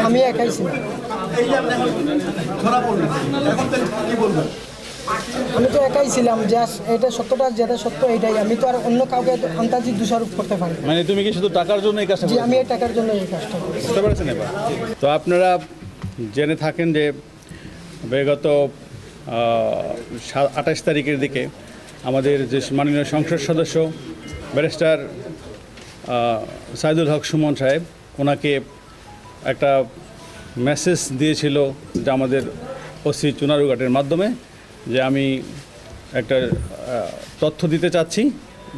আমি একাই ছিলাম। আমি তো একাই ছিলাম, জাস্ট এটা সত্যটা যেটা সত্য এটাই। আমি তো আর অন্য কাউকে আন্তাজি দোষারোপ করতে পারি না। মানে তুমি কি শুধু টাকার জন্য এই কাজটা জি, করেছো? আমি এই টাকার জন্য এই কাজটা করি। বুঝতে পারছেন এবার? তো আপনারা জেনে থাকেন যে বিগত 28 তারিখের দিকে আমাদের যে মাননীয় সংসদ সদস্য ব্যারিস্টার সাইদুল হক সুমন সাহেব, ওনাকে একটা মেসেজ দিয়েছিল যে আমাদের ওসি চুনারুঘাটের মাধ্যমে, যে আমি একটা তথ্য দিতে চাচ্ছি,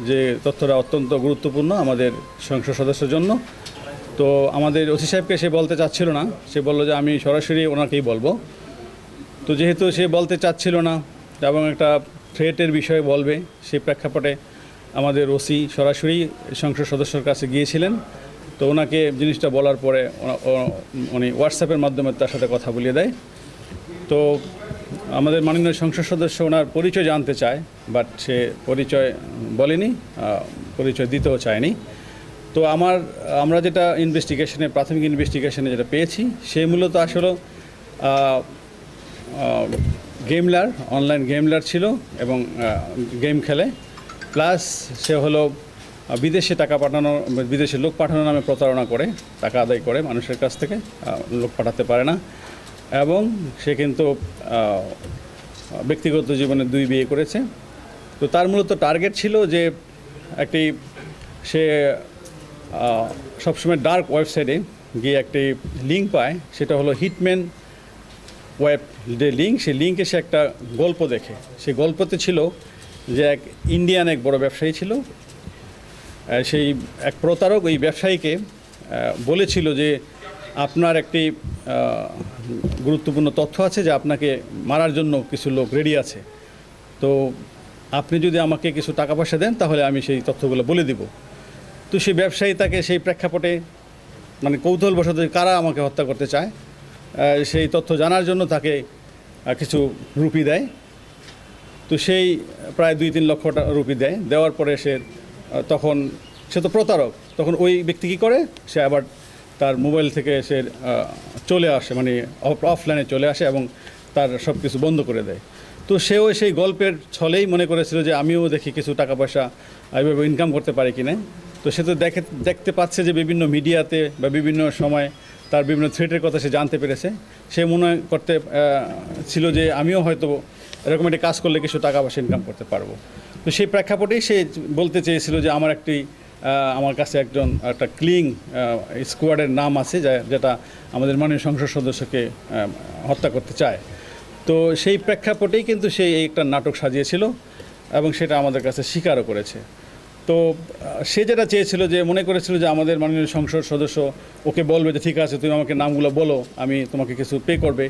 যে তথ্যটা অত্যন্ত গুরুত্বপূর্ণ আমাদের সংসদ সদস্যের জন্য। তো আমাদের ওসি সাহেবকে সে বলতে চাচ্ছিল না, সে বললো যে আমি সরাসরি ওনাকেই বলবো। তো যেহেতু সে বলতে চাচ্ছিল না এবং একটা থ্রেটের বিষয়ে বলবে, সেই প্রেক্ষাপটে আমাদের ওসি সরাসরি সংসদ সদস্যর কাছে গিয়েছিলেন। তো ওনাকে জিনিসটা বলার পরে উনি হোয়াটসঅ্যাপের মাধ্যমে তার সাথে কথা বলিয়ে দেয়। তো আমাদের মাননীয় সংসদ সদস্য ওনার পরিচয় জানতে চায়, বাট সে পরিচয় বলেনি, পরিচয় দিতেও চায়নি। তো আমরা যেটা প্রাথমিক ইনভেস্টিগেশনে যেটা পেয়েছি, সে মূলত আসলে গেমলার, অনলাইন গেমলার ছিল এবং গেম খেলে, প্লাস সে হলো বিদেশে বিদেশে লোক পাঠানোর নামে প্রতারণা করে, টাকা আদায় করে মানুষের কাছ থেকে, লোক পাঠাতে পারে না। এবং সে কিন্তু ব্যক্তিগত জীবনে 2 বিয়ে করেছে। তো তার মূলত টার্গেট ছিল যে সে সবসময় ডার্ক ওয়েবসাইটে গিয়ে একটি লিঙ্ক পায়, সেটা হলো হিটম্যান ওয়েব যে লিঙ্ক, সেই লিঙ্কে সে একটা গল্প দেখে। সেই গল্পতে ছিল যে এক ইন্ডিয়ান এক বড় ব্যবসায়ী ছিল, সেই এক প্রতারক ওই ব্যবসায়ীকে বলেছিল যে আপনার একটি গুরুত্বপূর্ণ তথ্য আছে, যে আপনাকে মারার জন্য কিছু লোক রেডি আছে, তো আপনি যদি আমাকে কিছু টাকা পয়সা দেন তাহলে আমি সেই তথ্যগুলো বলে দিব। তো সেই ব্যবসায়ী তাকে সেই প্রেক্ষাপটে মানে কৌতূহলবশত কারা আমাকে হত্যা করতে চায় সেই তথ্য জানার জন্য তাকে কিছু রুপি দেয়। তো সেই প্রায় 2-3 লক্ষ রুপি দেয়। দেওয়ার পরে তখন সে তো প্রতারক, তখন ওই ব্যক্তি কী করে, সে আবার তার মোবাইল থেকে সে চলে আসে, মানে অফলাইনে চলে আসে এবং তার সব কিছু বন্ধ করে দেয়। তো সেও সেই গল্পের ছলেই মনে করেছিল যে আমিও দেখি কিছু টাকা পয়সা এইভাবে ইনকাম করতে পারি কিনা। তো সে তো দেখতে পাচ্ছে যে বিভিন্ন মিডিয়াতে বা বিভিন্ন সময় তার বিভিন্ন থ্রেটের কথা সে জানতে পেরেছে। সে মনে করতে ছিল যে আমিও হয়তো এরকম একটি কাজ করলে কিছু টাকা পয়সা ইনকাম করতে পারবো। তো সেই প্রেক্ষাপটেই সে বলতে চেয়েছিল যে আমার কাছে একটা ক্লিং স্কোয়াডের নাম আছে, যেটা আমাদের মাননীয় সংসদ সদস্যকে হত্যা করতে চায়। তো সেই প্রেক্ষাপটেই কিন্তু সে একটা নাটক সাজিয়েছিল এবং সেটা আমাদের কাছে স্বীকারও করেছে। তো সে যেটা চেয়েছিল, যে মনে করেছিল যে আমাদের মাননীয় সংসদ সদস্য ওকে বলবে যে ঠিক আছে তুমি আমাকে নামগুলো বলো, আমি তোমাকে কিছু পে করবে।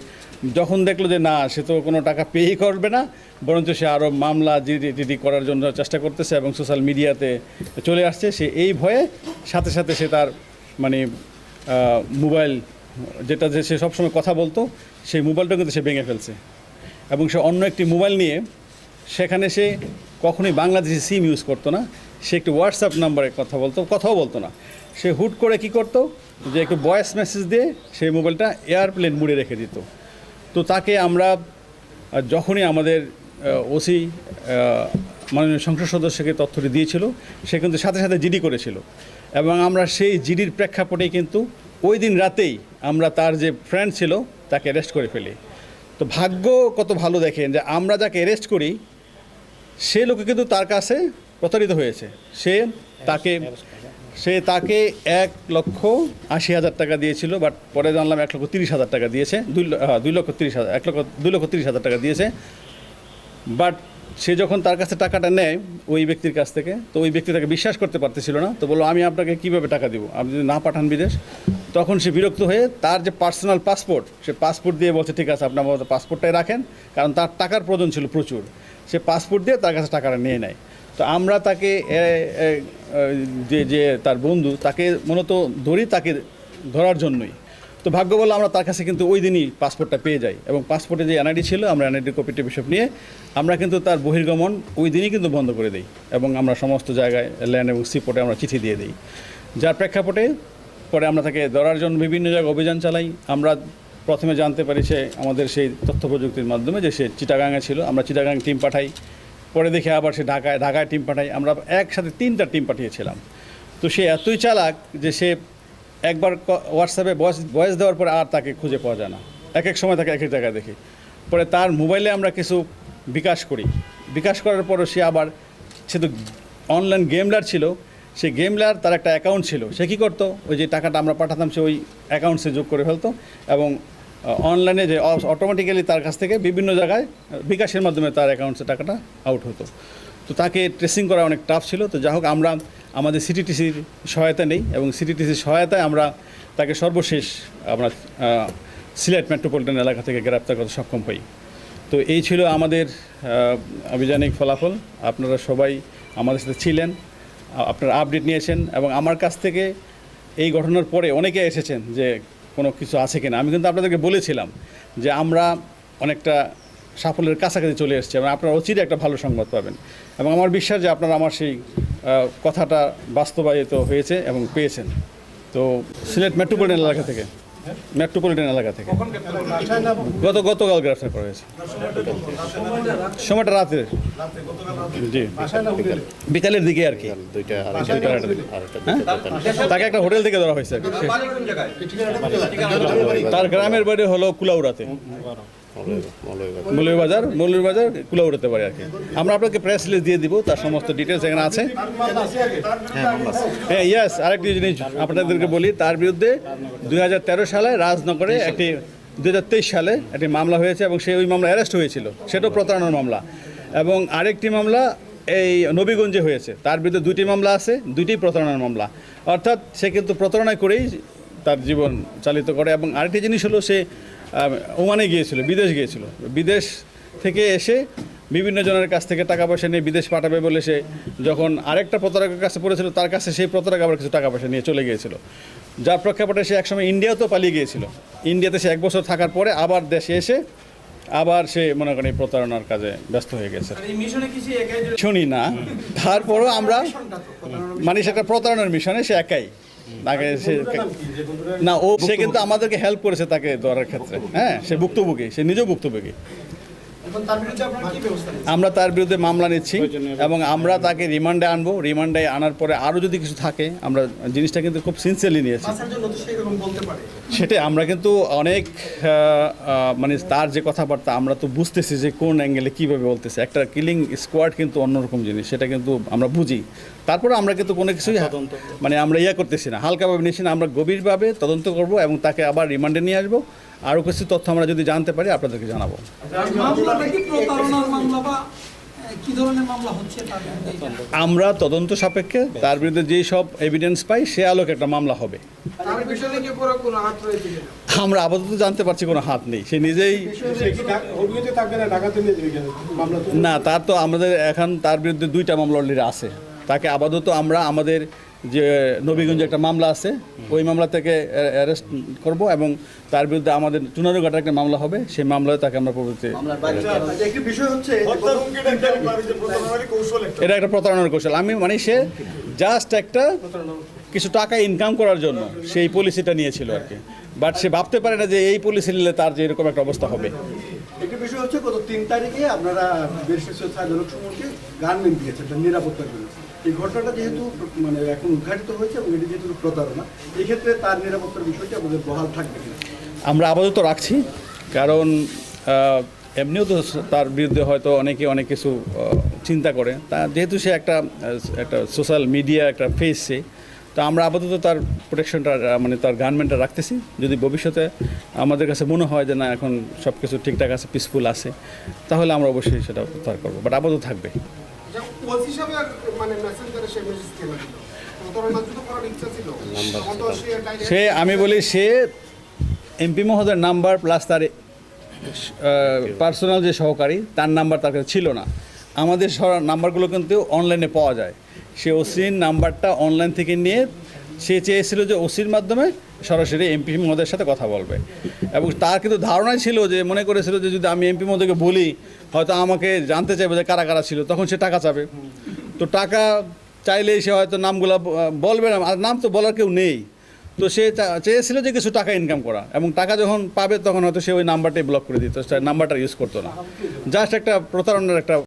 যখন দেখলো যে না, সে তো কোনো টাকা পেই করবে না, বরঞ্চ সে আরও মামলা জিডি করার জন্য চেষ্টা করতেছে এবং সোশ্যাল মিডিয়াতে চলে আসছে, সে এই ভয়ে সাথে সাথে সে তার মানে মোবাইল যেটা যে সে সবসময় কথা বলতো, সেই মোবাইলটা কিন্তু সে ভেঙে ফেলছে এবং সে অন্য একটি মোবাইল নিয়ে, সেখানে সে কখনোই বাংলাদেশি সিম ইউজ করতো না, সে একটি হোয়াটসঅ্যাপ নাম্বারে কথাও বলতো না। সে হুট করে কি করতো, যে একটু ভয়েস মেসেজ দিয়ে সেই মোবাইলটা এয়ারপ্লেন মোডে রেখে দিত। তো তাকে আমরা যখনই আমাদের ওসি মাননীয় সংসদ সদস্যকে তথ্যটি দিয়েছিল, সে কিন্তু সাথে সাথে জিডি করেছিল এবং আমরা সেই জিডির প্রেক্ষাপটেই কিন্তু ওই দিন রাতেই আমরা তার যে ফ্রেন্ড ছিল তাকে অ্যারেস্ট করে ফেলি। তো ভাগ্য কত ভালো দেখেন যে আমরা যাকে অ্যারেস্ট করি সে লোকে কিন্তু তার কাছে প্রতারিত হয়েছে। সে তাকে 1,80,000 টাকা দিয়েছিল, বাট পরে জানলাম 1,30,000 টাকা দিয়েছে, 2,30,000 টাকা দিয়েছে। বাট সে যখন তার কাছে টাকাটা নেয় ওই ব্যক্তির কাছ থেকে, তো ওই ব্যক্তি তাকে বিশ্বাস করতে পারতেছিল না। তো বললো আমি আপনাকে কীভাবে টাকা দিব, আপনি যদি না পাঠান বিদেশ। তখন সে বিরক্ত হয়ে তার যে পার্সোনাল পাসপোর্ট, সে পাসপোর্ট দিয়ে বলছে ঠিক আছে আপনার মতো পাসপোর্টটাই রাখেন, কারণ তার টাকার প্রয়োজন ছিল প্রচুর। সে পাসপোর্ট দিয়ে তার কাছে টাকাটা নিয়ে নেয়। তো আমরা তাকে যে তার বন্ধু, তাকে মূলত তাকে ধরার জন্যই। তো ভাগ্য বলে আমরা তার কাছে কিন্তু ওই দিনই পাসপোর্টটা পেয়ে যাই এবং পাসপোর্টে যে এনআইডি ছিল, আমরা এনআইডি কপিটি বিষয় নিয়ে আমরা কিন্তু তার বহির্গমন ওই দিনই কিন্তু বন্ধ করে দিই এবং আমরা সমস্ত জায়গায় ল্যান্ড এবং সিপোর্টে আমরা চিঠি দিয়ে দিই, যার প্রেক্ষাপটে পরে আমরা তাকে ধরার জন্য বিভিন্ন জায়গায় অভিযান চালাই। আমরা প্রথমে জানতে পারি সে আমাদের সেই তথ্য প্রযুক্তির মাধ্যমে যে সে চিটাগাঙে ছিল। আমরা চিটাগাং টিম পাঠাই, পরে দেখে আবার সে ঢাকায় টিম পাঠাই। আমরা একসাথে 3টা টিম পাঠিয়েছিলাম। তো সে এতই চালাক যে সে একবার হোয়াটসঅ্যাপে ভয়েস দেওয়ার পরে আর তাকে খুঁজে পাওয়া যায় না। এক এক সময় তাকে এক এক জায়গায় দেখি। পরে তার মোবাইলে আমরা কিছু বিকাশ করি। বিকাশ করার পরও সে তো অনলাইন গেমলার ছিল। সে গেমলার তার একটা অ্যাকাউন্ট ছিল। সে কী করতো, ওই যে টাকাটা আমরা পাঠাতাম সে ওই অ্যাকাউন্টসে যোগ করে ফেলতো এবং অনলাইনে যে অটোমেটিক্যালি তার কাছ থেকে বিভিন্ন জায়গায় বিকাশের মাধ্যমে তার অ্যাকাউন্টসে টাকাটা আউট হতো। তো তাকে ট্রেসিং করা অনেক টাফ ছিল। তো যাই হোক, আমরা আমাদের সিটিটিসির সহায়তা নেই এবং সিটিটিসির সহায়তায় আমরা তাকে সর্বশেষ আমরা সিলেট মেট্রোপলিটন এলাকা থেকে গ্রেপ্তার করতে সক্ষম হই। তো এই ছিল আমাদের আভিযানিক ফলাফল। আপনারা সবাই আমাদের সাথে ছিলেন, আপনারা আপডেট নিয়েছেন এবং আমার কাছ থেকে এই ঘটনার পরে অনেকে এসেছেন যে কোনো কিছু আছে কিনা। আমি কিন্তু আপনাদেরকে বলেছিলাম যে আমরা অনেকটা সাফল্যের কাছাকাছি চলে এসেছি এবং আপনারা অচিরে একটা ভালো সংবাদ পাবেন এবং আমার বিশ্বাস যে আপনারা আমার সেই কথাটা বাস্তবায়িত হয়েছে এবং পেয়েছেন। তো সিলেট মেট্রোপলিটন এলাকা থেকে গতকাল গ্রেফতার করা হয়েছে। সময়টা রাতের, জি বিকালের দিকে আর কি। তাকে একটা হোটেল থেকে ধরা হয়েছে। তার গ্রামের বাড়ি হলো কুলাউড়াতে, মৌলভীবাজার কুলাউড়াতে পারে আর কি। আমরা আপনাকে প্রেস রিলিজ দিয়ে দিব, তার সমস্ত ডিটেলস এখানে আছে। হ্যাঁ ইয়েস, আরেকটি জিনিস আপনাদেরকে বলি, তার বিরুদ্ধে 2013 সালে রাজনগরে 2023 সালে একটি মামলা হয়েছে এবং সে ওই মামলা অ্যারেস্ট হয়েছিল, সেটাও প্রতারণার মামলা। এবং আরেকটি মামলা এই নবীগঞ্জে হয়েছে, তার বিরুদ্ধে 2টি মামলা আছে, 2টি প্রতারণার মামলা। অর্থাৎ সে কিন্তু প্রতারণা করেই তার জীবন চালিত করে। এবং আরেকটি জিনিস হলো, সে ওমানে গিয়েছিল, বিদেশ থেকে এসে বিভিন্ন জনের কাছ থেকে টাকা পয়সা নিয়ে বিদেশ পাঠাবে বলে সে যখন আরেকটা প্রতারকের কাছে পড়েছিল, তার কাছে সেই প্রতারক আবার কিছু টাকা পয়সা নিয়ে চলে গিয়েছিল, যার প্রেক্ষাপটে সে একসময় ইন্ডিয়াতেও পালিয়ে গিয়েছিল। ইন্ডিয়াতে সে 1 বছর থাকার পরে আবার দেশে এসে আবার সে মনে করেন এই প্রতারণার কাজে ব্যস্ত হয়ে গেছে। শুনি না, তারপরও আমরা মানে সেটা প্রতারণার মিশনে সে একাই তাকে না সে কিন্তু আমাদেরকে হেল্প করেছে তাকে ধরার ক্ষেত্রে। হ্যাঁ, সে ভুক্তভোগী, সে নিজেও ভুক্তভোগী। আমরা তার বিরুদ্ধে মামলা নিচ্ছি এবং আমরা তাকে রিমান্ডে আনবো। রিমান্ডে আনার পরে আরও যদি কিছু থাকে, আমরা জিনিসটা কিন্তু খুব সিনসিয়ারলি নিয়েছি। সেটাই আমরা কিন্তু অনেক মানে তার যে কথাবার্তা আমরা তো বুঝতেছি যে কোন অ্যাঙ্গেলে কীভাবে বলতেছে। একটা কিলিং স্কোয়াড কিন্তু অন্যরকম জিনিস, সেটা কিন্তু আমরা বুঝি। তারপরে আমরা কিন্তু কোনো কিছুই মানে আমরা করতেছি না, হালকাভাবে নিচ্ছি না। আমরা গভীরভাবে তদন্ত করব এবং তাকে আবার রিমান্ডে নিয়ে আসবো। আরও কিছু তথ্য আমরা যদি জানতে পারি আপনাদেরকে জানাবো। আমরা তদন্ত সাপেক্ষে তার বিরুদ্ধে যেই সব এভিডেন্স পাই সে আলোকে একটা মামলা হবে। আমরা আপাতত জানতে পারছি কোনো হাত নেই, সে নিজেই না। তার তো আমাদের এখন তার বিরুদ্ধে 2টা মামলা অলরেডি আছে। তাকে আপাতত আমরা আমাদের যে নবীগঞ্জে একটা মামলা আছে, ওই মামলা থেকে অ্যারেস্ট করব এবং তার বিরুদ্ধে আমাদের চুনারুঘাটে একটা মামলা হবে, সেই মামলায় তাকে আমরা পরবর্তী। এটা একটা প্রতারণার কৌশল। আমি মানে সে জাস্ট একটা কিছু টাকা ইনকাম করার জন্য সেই পলিসিটা নিয়েছিল আর কি, বাট সে ভাবতে পারে না যে এই পলিসি নিলে তার যে এরকম একটা অবস্থা হবে। একটি বিষয় হচ্ছে, গত 3 তারিখে আপনারা গার্মেন্ট দিয়েছেন নিরাপত্তার জন্য। এই ঘটনাটা যেহেতু মানে এখন উদ্ঘাটিত হয়েছে এবং এটি যেহেতু প্রতারণা, এই ক্ষেত্রে তার নিরাপত্তার বিষয়টি আমাদের বহাল থাকবে কিনা আমরা আপাতত রাখছি। কারণ এমনিও তো তার বিরুদ্ধে হয়তো অনেকে অনেক কিছু চিন্তা করে, তা যেহেতু সে একটা সোশ্যাল মিডিয়া একটা ফেসছে, তো আমরা আপাতত তার প্রোটেকশনটা মানে তার গার্মেন্টটা রাখতেছি। যদি ভবিষ্যতে আমাদের কাছে মনে হয় যে না এখন সব কিছু ঠিকঠাক আছে, পিসফুল আছে, তাহলে আমরা অবশ্যই সেটা প্রত্যাহার করবো, বাট আপাতত থাকবে। সে আমি বলি সে এমপি মহোদয়ের নাম্বার প্লাস তার পার্সোনাল যে সহকারী তার নাম্বার তার কাছে ছিল না। আমাদের নাম্বারগুলো কিন্তু অনলাইনে পাওয়া যায়। সে ওসির নাম্বারটা অনলাইন থেকে নিয়ে সে চেয়েছিল যে ওসির মাধ্যমে সরাসরি এমপি মহোদয়ের সাথে কথা বলবে এবং তার কিন্তু ধারণাই ছিল যে মনে করেছিল যে যদি আমি এমপি মহোদয়কে বলি হয়তো আমাকে জানতে চাইবে যে কারা কারা ছিল, তখন সে টাকা চাবে। তো টাকা চাইলেই সে হয়তো নামগুলো বলবে না, আর নাম তো বলার কেউ নেই। তো সে চেয়েছিল যে কিছু টাকা ইনকাম করা, এবং টাকা যখন পাবে তখন হয়তো সে ওই নাম্বারটাই ব্লক করে দিত, নাম্বারটা ইউজ করতো না। জাস্ট একটা প্রতারণার একটা